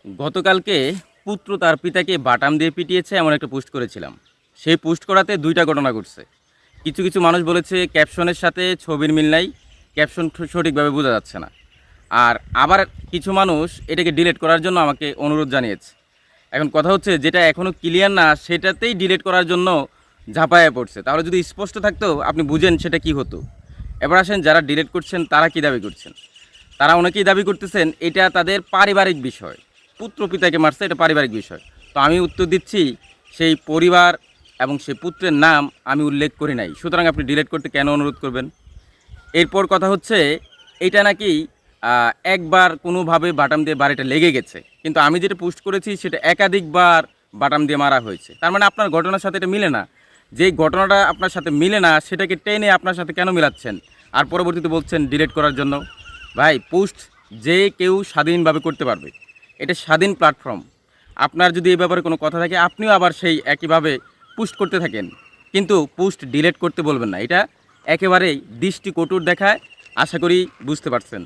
গতকালকে পুত্র তার পিতাকে বাটাম দিয়ে পিটিয়েছে এমন একটা পোস্ট করেছিলাম। সেই পোস্ট করাতে ২টা ঘটনা ঘটছে। কিছু, কিছু মানুষ বলেছে ক্যাপশনের সাথে ছবির মিল নাই, ক্যাপশন সঠিকভাবে বোঝা যাচ্ছে না। আর আবার কিছু মানুষ এটাকে ডিলিট করার জন্য আমাকে অনুরোধ জানিয়েছে। এখন কথা হচ্ছে যেটা এখনও ক্লিয়ার না সেটাতেই ডিলিট করার জন্য ঝাঁপায়ে পড়ছে। তাহলে যদি স্পষ্ট থাকতো আপনি বুঝেন সেটা কি হতো। এবার আসেন যারা ডিলিট করছেন তারা কি দাবি করছেন? তারা অনেকেই দাবি করতেছেন এটা তাদের পারিবারিক বিষয়। পুত্র পিতাকে মারছে, এটা পারিবারিক বিষয়। তো আমি উত্তর দিচ্ছি, সেই পরিবার এবং সেই পুত্রের নাম আমি উল্লেখ করি নাই। সুতরাং আপনি ডিলিট করতে কেন অনুরোধ করবেন? এরপর কথা হচ্ছে এইটা নাকি একবার কোনোভাবে বাটাম দিয়ে বাড়িটা লেগে গেছে। কিন্তু আমি যেটা পোস্ট করেছি সেটা একাধিকবার বাটাম দিয়ে মারা হয়েছে। তার মানে আপনার ঘটনার সাথে এটা মিলে না। যেই ঘটনাটা আপনার সাথে মিলে না সেটাকে টেনে আপনার সাথে কেন মিলাচ্ছেন? আর পরবর্তীতে বলছেন ডিলিট করার জন্য। ভাই, পোস্ট যে কেউ স্বাধীনভাবে করতে পারবে। এটা স্বাধীন প্ল্যাটফর্ম। আপনার যদি এই ব্যাপারে কোনো কথা থাকে আপনিও আবার সেই একইভাবে পোস্ট করতে থাকেন। কিন্তু পোস্ট ডিলিট করতে বলবেন না। এটা একেবারেই দৃষ্টি কটুর দেখায়। আশা করি বুঝতে পারছেন।